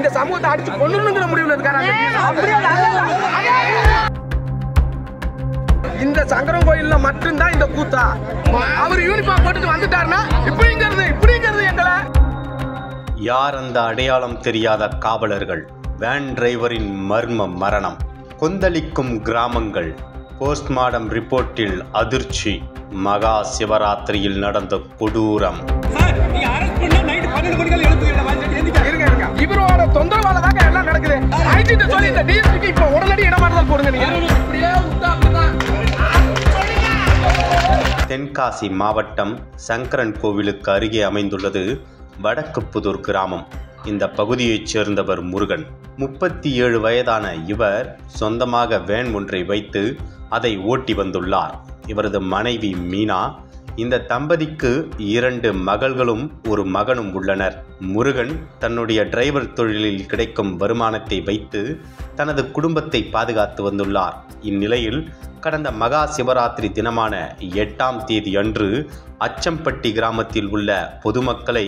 இந்த சமூகத்தை அடிச்சு கொன்னுங்கிற முடிவுல இருக்காங்க. இந்த சங்கரன் கோயில்ல மட்டும்தான் இந்த கூத்தா? அவர் யூனிஃபார்ம் போட்டுட்டு வந்துட்டாருன்னா இப்படிங்கிறது எங்களை. யார் அந்த அடையாளம் தெரியாத காவலர்கள்? வேன் டிரைவரின் மர்ம மரணம். கொந்தளிக்கும் கிராமங்கள். போஸ்ட்மார்டம் ரிப்போர்ட்டில் அதிர்ச்சி. மகா சிவராத்திரியில் நடந்த கொடூரம். இவரோட தொந்தரவால தாங்க எல்லாம் நடக்குது. ஐடிட்ட சொல்லி இந்த டிஎஸ்பிக்கு இப்ப உடனடி இடமாறுதல் போடுங்க. நீங்க தென்காசி மாவட்டம் சங்கரன் கோவிலுக்கு அருகே அமைந்துள்ளது வடக்குப்புதூர் கிராமம். இந்த பகுதியைச் சேர்ந்தவர் முருகன். 37 வயதான இவர் சொந்தமாக வேன் ஒன்றை வைத்து அதை ஓட்டி வந்துள்ளார். இவரது மனைவி மீனா. இந்த தம்பதிக்கு 2 மகள்களும் ஒரு மகனும் உள்ளனர். முருகன் தன்னுடைய டிரைவர் தொழிலில் கிடைக்கும் வருமானத்தை வைத்து தனது குடும்பத்தை பாதுகாத்து வந்துள்ளார். இந்நிலையில் கடந்த மகா சிவராத்திரி தினமான 8ஆம் தேதி அன்று அச்சம்பட்டி கிராமத்தில் உள்ள பொதுமக்களை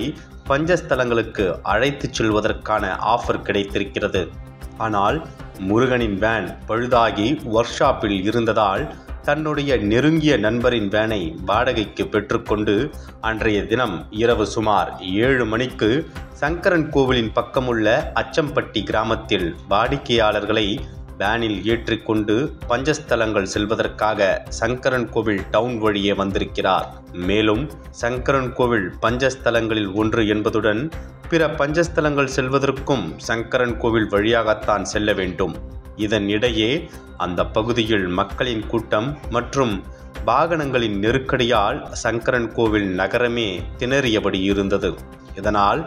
பஞ்சஸ்தலங்களுக்கு அழைத்துச் செல்வதற்கான ஆஃபர் கிடைத்திருக்கிறது. ஆனால் முருகனின் வேன் பழுதாகி ஒர்க் ஷாப்பில் இருந்ததால் தன்னுடைய நெருங்கிய நண்பரின் வேனை வாடகைக்கு பெற்றுக்கொண்டு அன்றைய தினம் இரவு சுமார் 7 மணிக்கு சங்கரன் கோவிலின் பக்கமுள்ள அச்சம்பட்டி கிராமத்தில் வாடிக்கையாளர்களை வேனில் ஏற்றிக்கொண்டு பஞ்சஸ்தலங்கள் செல்வதற்காக சங்கரன் கோவில் டவுன் வழியே வந்திருக்கிறார். மேலும் சங்கரன் கோவில் பஞ்சஸ்தலங்களில் ஒன்று என்பதுடன் பிற பஞ்சஸ்தலங்கள் செல்வதற்கும் சங்கரன் கோவில் வழியாகத்தான் செல்ல வேண்டும். இதனிடையே அந்த பகுதியில் மக்களின் கூட்டம் மற்றும் வாகனங்களின் நெருக்கடியால் சங்கரன் கோவில் நகரமே திணறியபடி இருந்தது. இதனால்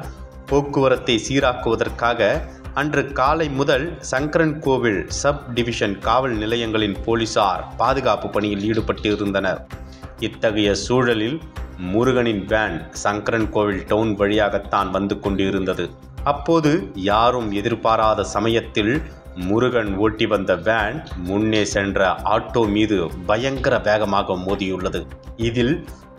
போக்குவரத்தை சீராக்குவதற்காக அன்று காலை முதல் சங்கரன் கோவில் சப் டிவிஷன் காவல் நிலையங்களின் போலீசார் பாதுகாப்பு பணியில் ஈடுபட்டு இருந்தனர். இத்தகைய சூழலில் முருகனின் வேன் சங்கரன் கோவில் டவுன் வழியாகத்தான் வந்து கொண்டிருந்தது. அப்போது யாரும் எதிர்பாராத சமயத்தில் முருகன் ஓட்டி வந்த வேன் முன்னே சென்ற ஆட்டோ மீது பயங்கர வேகமாக மோதியுள்ளது. இதில்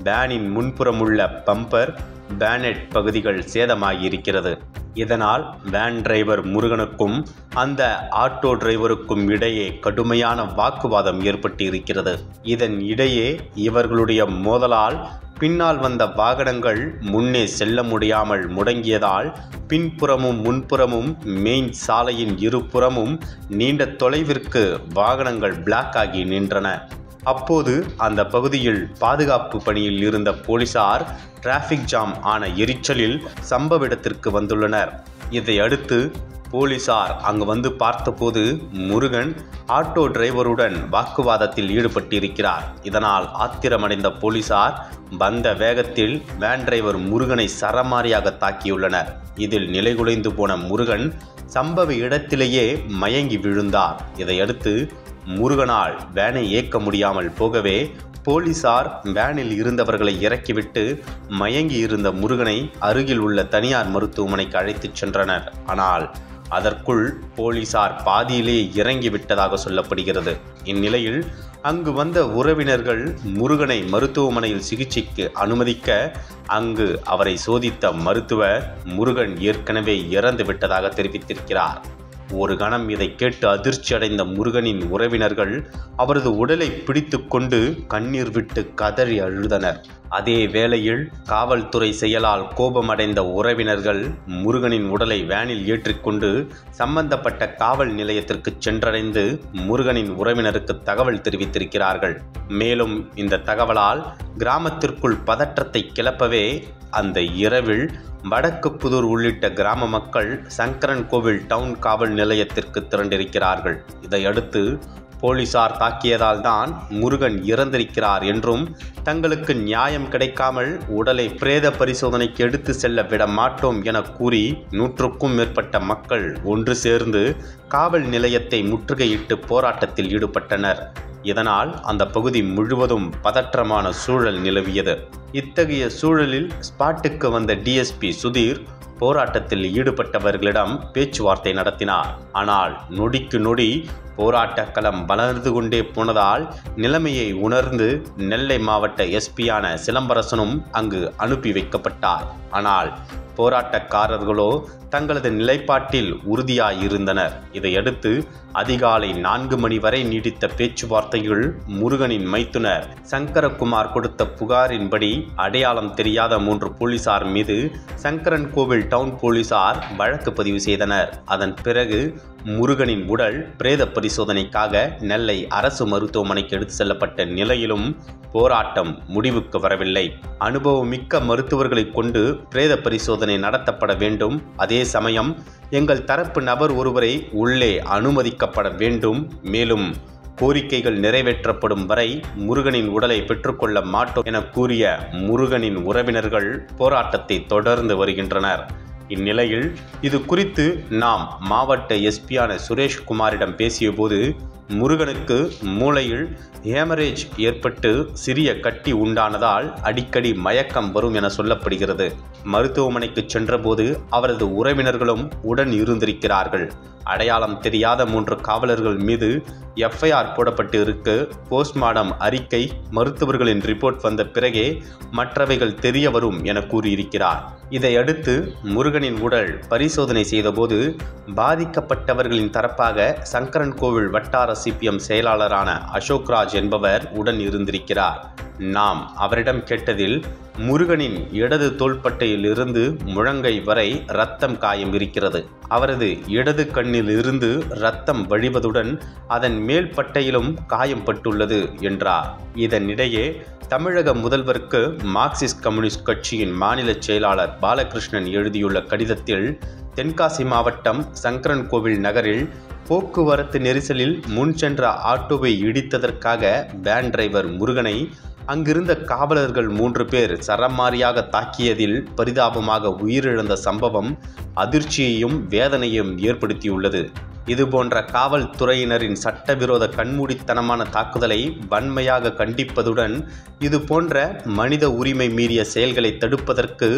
வேனின் முன்புறமுள்ள பம்பர், பேனட் பகுதிகள் சேதமாகியிருக்கிறது. இதனால் வேன் டிரைவர் முருகனுக்கும் அந்த ஆட்டோ டிரைவருக்கும் இடையே கடுமையான வாக்குவாதம் ஏற்பட்டு இருக்கிறது. இதன் இடையே இவர்களுடைய மோதலால் பின்னால் வந்த வாகனங்கள் முன்னே செல்ல முடியாமல் முடங்கியதால் பின்புறமும் முன்புறமும் மெயின் சாலையின் இருபுறமும் நீண்ட தொலைவிற்கு வாகனங்கள் பிளாக் ஆகி நின்றன. அப்போது அந்த பகுதியில் பாதுகாப்பு பணியில் இருந்த போலீசார் டிராஃபிக் ஜாம் ஆன எரிச்சலில் சம்பவ இடத்திற்கு வந்துள்ளனர். இதையடுத்து போலீசார் அங்கு வந்து பார்த்தபோது முருகன் ஆட்டோ டிரைவருடன் வாக்குவாதத்தில் ஈடுபட்டிருக்கிறார். இதனால் ஆத்திரமடைந்த போலீசார் வந்த வேகத்தில் வேன் டிரைவர் முருகனை சரமாரியாக தாக்கியுள்ளனர். இதில் நிலைகுலைந்து போன முருகன் சம்பவ இடத்திலேயே மயங்கி விழுந்தார். இதையடுத்து முருகனால் வேனை இயக்க முடியாமல் போகவே போலீசார் வேனில் இருந்தவர்களை இறக்கிவிட்டு மயங்கி இருந்த முருகனை அருகில் உள்ள தனியார் மருத்துவமனைக்கு அழைத்துச் சென்றனர். ஆனால் அதற்குள் போலீசார் பாதியிலே இறங்கிவிட்டதாக சொல்லப்படுகிறது. இந்நிலையில் அங்கு வந்த உறவினர்கள் முருகனை மருத்துவமனையில் சிகிச்சைக்கு அனுமதிக்க அங்கு அவரை சோதித்த மருத்துவர் முருகன் ஏற்கனவே இறந்து விட்டதாக தெரிவித்திருக்கிறார். ஒரு கணம் இதை கேட்டு அதிர்ச்சி அடைந்த முருகனின் உறவினர்கள் அவரது உடலை பிடித்து கொண்டு கண்ணீர் விட்டு கதறி அழுதனர். அதே வேளையில் காவல்துறை செயலால் கோபமடைந்த உறவினர்கள் முருகனின் உடலை வேனில் ஏற்றிக்கொண்டு சம்பந்தப்பட்ட காவல் நிலையத்திற்கு சென்றடைந்து முருகனின் உறவினருக்கு தகவல் தெரிவித்திருக்கிறார்கள். மேலும் இந்த தகவலால் கிராமத்திற்குள் பதற்றத்தை கிளப்பவே அந்த இரவில் வடக்குப்புதூர் உள்ளிட்ட கிராம மக்கள் சங்கரன் கோவில் டவுன் காவல் நிலையத்திற்கு திரண்டிருக்கிறார்கள். இதையடுத்து போலீசார் தாக்கியதால் தான் முருகன் இறந்திருக்கிறார் என்றும் தங்களுக்கு நியாயம் கிடைக்காமல் உடலை பிரேத பரிசோதனைக்கு எடுத்து செல்ல விட மாட்டோம் என கூறி 100க்கும் மேற்பட்ட மக்கள் ஒன்று சேர்ந்து காவல் நிலையத்தை முற்றுகையிட்டு போராட்டத்தில் ஈடுபட்டனர். இதனால் அந்த பகுதி முழுவதும் பதற்றமான சூழல் நிலவியது. இத்தகைய சூழலில் ஸ்பாட்டுக்கு வந்த டிஎஸ்பி சுதீர் போராட்டத்தில் ஈடுபட்டவர்களிடம் பேச்சுவார்த்தை நடத்தினார். ஆனால் நொடிக்கு நொடி போராட்ட களம் வளர்ந்து கொண்டே போனதால் நிலைமையை உணர்ந்து நெல்லை மாவட்ட எஸ்பியான சிலம்பரசனும் அங்கு அனுப்பி வைக்கப்பட்டார். ஆனால் போராட்டக்காரர்களோ தங்களது நிலைப்பாட்டில் உறுதியாயிருந்தனர். இதையடுத்து அதிகாலை 4 மணி வரை நீடித்த பேச்சுவார்த்தையில் முருகனின் மைத்துனர் சங்கரகுமார் கொடுத்த புகாரின்படி அடையாளம் தெரியாத 3 போலீசார் மீது சங்கரன் கோவில் டவுன் போலீசார் வழக்கு பதிவு செய்தனர். அதன் பிறகு முருகனின் உடல் பிரேத பரிசோதனைக்காக நெல்லை அரசு மருத்துவமனைக்கு எடுத்து செல்லப்பட்ட நிலையிலும் போராட்டம் முடிவுக்கு வரவில்லை. அனுபவமிக்க மருத்துவர்களை கொண்டு பிரேத பரிசோதனை நடத்தப்பட வேண்டும். அதே சமயம் எங்கள் தரப்பு நபர் ஒருவரை உள்ளே அனுமதிக்கப்பட வேண்டும். மேலும் கோரிக்கைகள் நிறைவேற்றப்படும் வரை முருகனின் உடலை பெற்றுக்கொள்ள மாட்டோம் என கூறிய முருகனின் உறவினர்கள் போராட்டத்தை தொடர்ந்து வருகின்றனர். இந்நிலையில் இது குறித்து நாம் மாவட்ட எஸ்பியான சுரேஷ்குமாரிடம் பேசியபோது முருகனுக்கு மூளையில் ஹேமரேஜ் ஏற்பட்டு சிறிய கட்டி உண்டானதால் அடிக்கடி மயக்கம் வரும் என சொல்லப்படுகிறது. மருத்துவமனைக்கு சென்றபோது அவரது உறவினர்களும் உடன் இருந்திருக்கிறார்கள். அடையாளம் தெரியாத 3 காவலர்கள் மீது எஃப்ஐஆர் போடப்பட்டு இருக்கு. போஸ்ட்மார்டம் அறிக்கை மருத்துவர்களின் ரிப்போர்ட் வந்த பிறகே மற்றவைகள் தெரிய வரும் என கூறியிருக்கிறார். இதையடுத்து முருகனின் உடல் பரிசோதனை செய்தபோது பாதிக்கப்பட்டவர்களின் தரப்பாக சங்கரன் கோவில் வட்டார சிபிஎம் செயலாளரான அசோக்ராஜ் என்பவர் உடன் இருந்திருக்கிறார். நாம் அவரிடம் கேட்டதில் முருகனின் இடது தோள்பட்டையில் இருந்து முழங்கை வரை இரத்தம் காயம் இருக்கிறது. அவரது இடது கண்ணில் இருந்து இரத்தம் வழிவதுடன் அதன் மேல் பட்டையிலும் காயம் பட்டுள்ளது என்றார். இதனிடையே தமிழக முதல்வருக்கு மார்க்சிஸ்ட் கம்யூனிஸ்ட் கட்சியின் மாநில செயலாளர் பாலகிருஷ்ணன் எழுதியுள்ள கடிதத்தில் தென்காசி மாவட்டம் சங்கரன் கோவில் நகரில் போக்குவரத்து நெரிசலில் முன் சென்ற ஆட்டோவை இடித்ததற்காக வேன் டிரைவர் முருகனை அங்கிருந்த காவலர்கள் 3 பேர் சரமாரியாக தாக்கியதில் பரிதாபமாக உயிரிழந்த சம்பவம் அதிர்ச்சியையும் வேதனையும் ஏற்படுத்தியுள்ளது. இதுபோன்ற காவல்துறையினரின் சட்டவிரோத கண்மூடித்தனமான தாக்குதலை வன்மையாக கண்டிப்பதுடன் இதுபோன்ற மனித உரிமை மீறிய செயல்களை தடுப்பதற்கு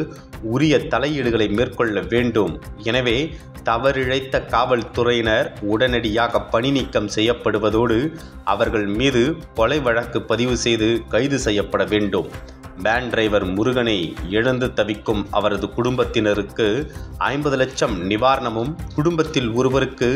உரிய தலையீடுகளை மேற்கொள்ள வேண்டும். எனவே தவறிழைத்த காவல்துறையினர் உடனடியாக பணி நீக்கம் செய்யப்படுவதோடு அவர்கள் மீது கொலை வழக்கு பதிவு செய்து கைது செய்யப்பட வேண்டும். வேன் டிரைவர் முருகனை இழந்து தவிக்கும் அவரது குடும்பத்தினருக்கு 50 லட்சம் நிவாரணமும் குடும்பத்தில் ஒருவருக்கு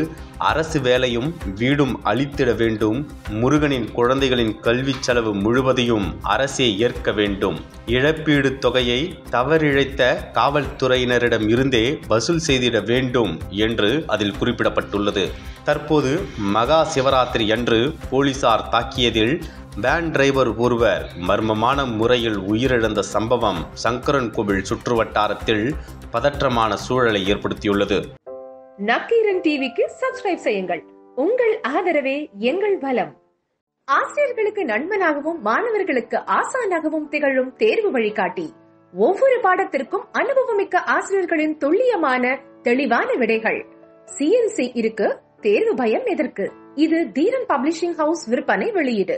அரசு வேலையும் வீடும் அளித்திட வேண்டும். முருகனின் குழந்தைகளின் கல்வி செலவு முழுவதையும் அரசே ஏற்க வேண்டும். இழப்பீடு தொகையை தவறிழைத்த காவல்துறையினரிடம் இருந்தே வசூல் செய்திட வேண்டும் என்று அதில் குறிப்பிடப்பட்டுள்ளது. தற்போது மகா சிவராத்திரி அன்று போலீசார் தாக்கியதில் வேன் டிரைவர் ஒருவர் மர்மமான முறையில் உயிரிழந்த சம்பவம் சங்கரன் கோவில் சுற்றுவட்டாரத்தில் பதற்றமான சூழலை ஏற்படுத்தியுள்ளது. நக்கீரன் டிவிக்கு சப்ஸ்கிரைப் செய்யுங்கள். உங்கள் ஆதரவே எங்கள் பலம். ஆசிரியர்களுக்கு நண்பனாகவும் மாணவர்களுக்கு ஆசானாகவும் திகழும் தேர்வு வழிகாட்டி. ஒவ்வொரு பாடத்திற்கும் அனுபவமிக்க ஆசிரியர்களின் துல்லியமான தெளிவான விடைகள். CNC இருக்கு, தேர்வு பயம் எதற்கு? இது தீரன் பப்ளிஷிங் ஹவுஸ் விற்பனை வெளியீடு.